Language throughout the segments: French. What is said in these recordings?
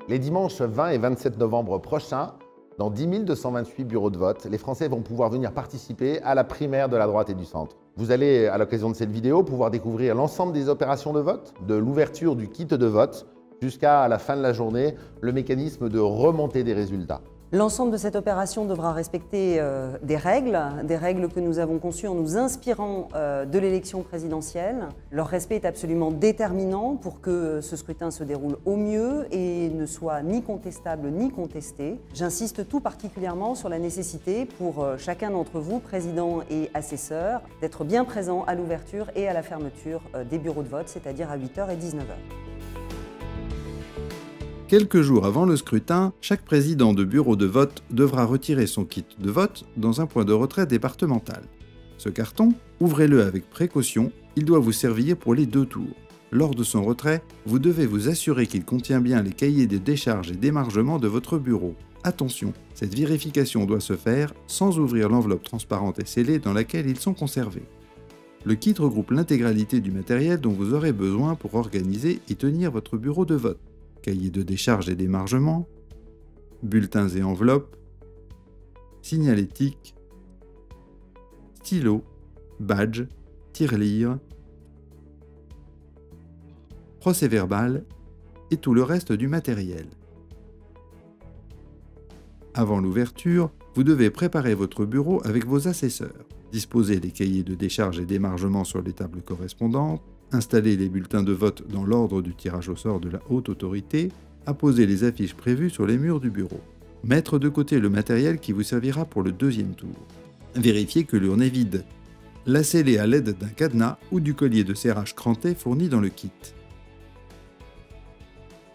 Les dimanches 20 et 27 novembre prochains, dans 10 228 bureaux de vote, les Français vont pouvoir venir participer à la primaire de la droite et du centre. Vous allez, à l'occasion de cette vidéo, pouvoir découvrir l'ensemble des opérations de vote, de l'ouverture du kit de vote jusqu'à la fin de la journée, le mécanisme de remontée des résultats. L'ensemble de cette opération devra respecter des règles que nous avons conçues en nous inspirant de l'élection présidentielle. Leur respect est absolument déterminant pour que ce scrutin se déroule au mieux et ne soit ni contestable ni contesté. J'insiste tout particulièrement sur la nécessité pour chacun d'entre vous, président et assesseur, d'être bien présent à l'ouverture et à la fermeture des bureaux de vote, c'est-à-dire à 8h et 19h. Quelques jours avant le scrutin, chaque président de bureau de vote devra retirer son kit de vote dans un point de retrait départemental. Ce carton, ouvrez-le avec précaution, il doit vous servir pour les 2 tours. Lors de son retrait, vous devez vous assurer qu'il contient bien les cahiers de décharge et d'émargement de votre bureau. Attention, cette vérification doit se faire sans ouvrir l'enveloppe transparente et scellée dans laquelle ils sont conservés. Le kit regroupe l'intégralité du matériel dont vous aurez besoin pour organiser et tenir votre bureau de vote. Cahiers de décharge et d'émargement, bulletins et enveloppes, signalétique, stylo, badge, tirelire, procès-verbal et tout le reste du matériel. Avant l'ouverture, vous devez préparer votre bureau avec vos assesseurs, disposer les cahiers de décharge et d'émargement sur les tables correspondantes, installer les bulletins de vote dans l'ordre du tirage au sort de la haute autorité, apposer les affiches prévues sur les murs du bureau. Mettre de côté le matériel qui vous servira pour le 2e tour. Vérifiez que l'urne est vide. La sceller à l'aide d'un cadenas ou du collier de serrage cranté fourni dans le kit.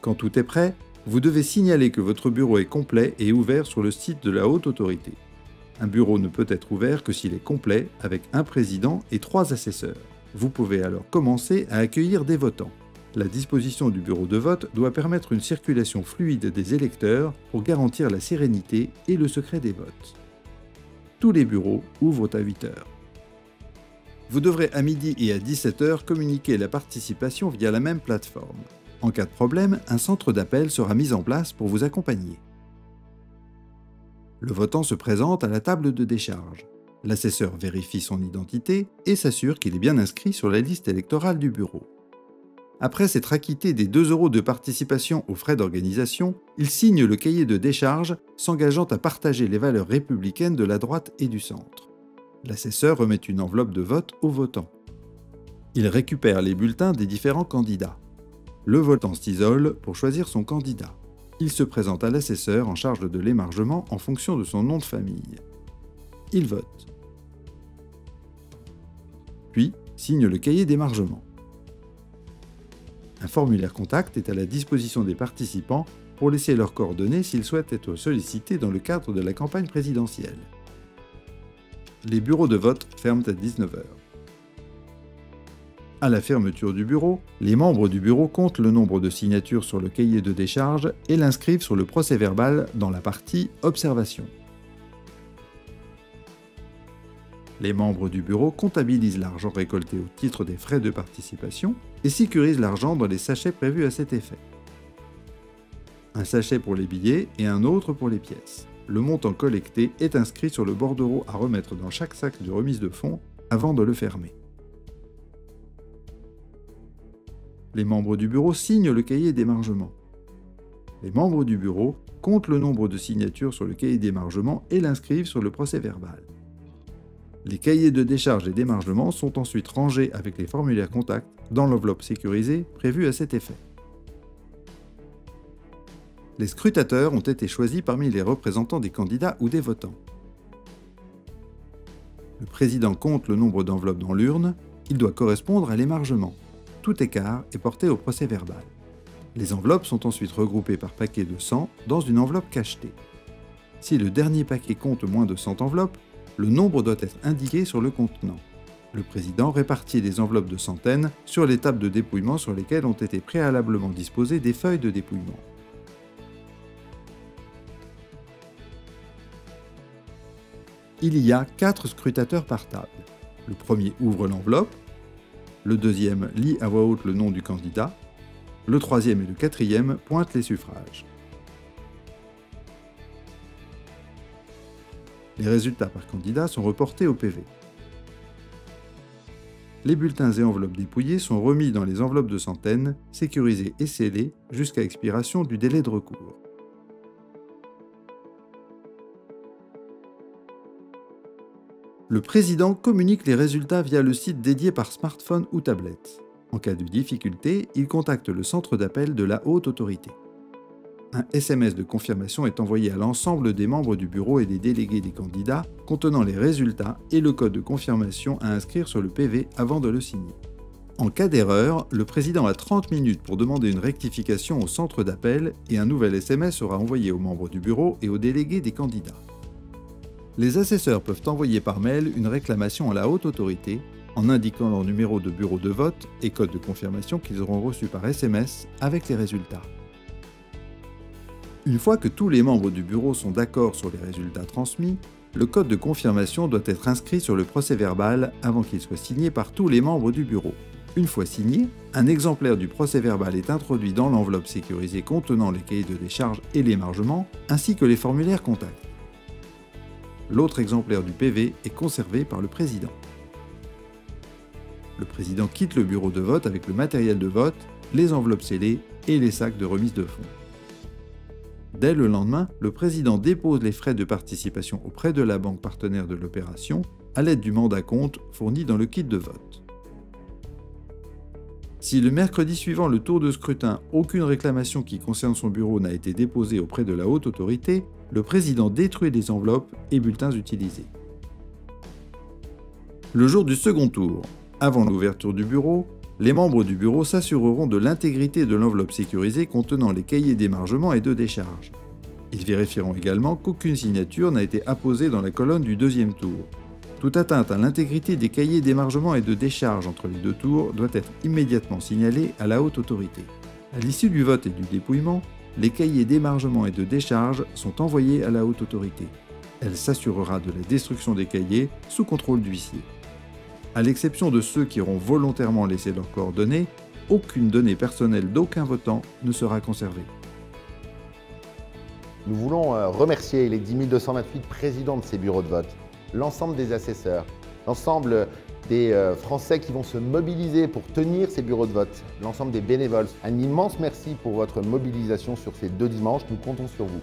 Quand tout est prêt, vous devez signaler que votre bureau est complet et ouvert sur le site de la haute autorité. Un bureau ne peut être ouvert que s'il est complet avec un président et 3 assesseurs. Vous pouvez alors commencer à accueillir des votants. La disposition du bureau de vote doit permettre une circulation fluide des électeurs pour garantir la sérénité et le secret des votes. Tous les bureaux ouvrent à 8h. Vous devrez à midi et à 17h communiquer la participation via la même plateforme. En cas de problème, un centre d'appel sera mis en place pour vous accompagner. Le votant se présente à la table de décharge. L'assesseur vérifie son identité et s'assure qu'il est bien inscrit sur la liste électorale du bureau. Après s'être acquitté des 2 € de participation aux frais d'organisation, il signe le cahier de décharge, s'engageant à partager les valeurs républicaines de la droite et du centre. L'assesseur remet une enveloppe de vote au votant. Il récupère les bulletins des différents candidats. Le votant s'isole pour choisir son candidat. Il se présente à l'assesseur en charge de l'émargement en fonction de son nom de famille. Il vote. Puis, signe le cahier d'émargement. Un formulaire contact est à la disposition des participants pour laisser leurs coordonnées s'ils souhaitent être sollicités dans le cadre de la campagne présidentielle. Les bureaux de vote ferment à 19h. À la fermeture du bureau, les membres du bureau comptent le nombre de signatures sur le cahier de décharge et l'inscrivent sur le procès-verbal dans la partie « Observation ». Les membres du bureau comptabilisent l'argent récolté au titre des frais de participation et sécurisent l'argent dans les sachets prévus à cet effet. Un sachet pour les billets et un autre pour les pièces. Le montant collecté est inscrit sur le bordereau à remettre dans chaque sac de remise de fonds avant de le fermer. Les membres du bureau signent le cahier d'émargement. Les membres du bureau comptent le nombre de signatures sur le cahier d'émargement et l'inscrivent sur le procès-verbal. Les cahiers de décharge et d'émargement sont ensuite rangés avec les formulaires contact dans l'enveloppe sécurisée prévue à cet effet. Les scrutateurs ont été choisis parmi les représentants des candidats ou des votants. Le président compte le nombre d'enveloppes dans l'urne, il doit correspondre à l'émargement. Tout écart est porté au procès-verbal. Les enveloppes sont ensuite regroupées par paquet de 100 dans une enveloppe cachetée. Si le dernier paquet compte moins de 100 enveloppes, le nombre doit être indiqué sur le contenant. Le président répartit les enveloppes de centaines sur les tables de dépouillement sur lesquelles ont été préalablement disposées des feuilles de dépouillement. Il y a 4 scrutateurs par table. Le premier ouvre l'enveloppe, le deuxième lit à voix haute le nom du candidat, le troisième et le quatrième pointent les suffrages. Les résultats par candidat sont reportés au PV. Les bulletins et enveloppes dépouillées sont remis dans les enveloppes de centaines, sécurisées et scellées jusqu'à expiration du délai de recours. Le président communique les résultats via le site dédié par smartphone ou tablette. En cas de difficulté, il contacte le centre d'appel de la haute autorité. Un SMS de confirmation est envoyé à l'ensemble des membres du bureau et des délégués des candidats contenant les résultats et le code de confirmation à inscrire sur le PV avant de le signer. En cas d'erreur, le président a 30 minutes pour demander une rectification au centre d'appel et un nouvel SMS sera envoyé aux membres du bureau et aux délégués des candidats. Les assesseurs peuvent envoyer par mail une réclamation à la haute autorité en indiquant leur numéro de bureau de vote et code de confirmation qu'ils auront reçu par SMS avec les résultats. Une fois que tous les membres du bureau sont d'accord sur les résultats transmis, le code de confirmation doit être inscrit sur le procès-verbal avant qu'il soit signé par tous les membres du bureau. Une fois signé, un exemplaire du procès-verbal est introduit dans l'enveloppe sécurisée contenant les cahiers de décharge et l'émargement, ainsi que les formulaires contacts. L'autre exemplaire du PV est conservé par le président. Le président quitte le bureau de vote avec le matériel de vote, les enveloppes scellées et les sacs de remise de fonds. Dès le lendemain, le président dépose les frais de participation auprès de la banque partenaire de l'opération à l'aide du mandat compte fourni dans le kit de vote. Si le mercredi suivant le tour de scrutin, aucune réclamation qui concerne son bureau n'a été déposée auprès de la haute autorité, le président détruit les enveloppes et bulletins utilisés. Le jour du second tour, avant l'ouverture du bureau, les membres du bureau s'assureront de l'intégrité de l'enveloppe sécurisée contenant les cahiers d'émargement et de décharge. Ils vérifieront également qu'aucune signature n'a été apposée dans la colonne du deuxième tour. Toute atteinte à l'intégrité des cahiers d'émargement et de décharge entre les deux tours doit être immédiatement signalée à la haute autorité. À l'issue du vote et du dépouillement, les cahiers d'émargement et de décharge sont envoyés à la haute autorité. Elle s'assurera de la destruction des cahiers sous contrôle d'huissier. À l'exception de ceux qui auront volontairement laissé leurs coordonnées, aucune donnée personnelle d'aucun votant ne sera conservée. Nous voulons remercier les 10 228 présidents de ces bureaux de vote, l'ensemble des assesseurs, l'ensemble des Français qui vont se mobiliser pour tenir ces bureaux de vote, l'ensemble des bénévoles. Un immense merci pour votre mobilisation sur ces 2 dimanches, nous comptons sur vous.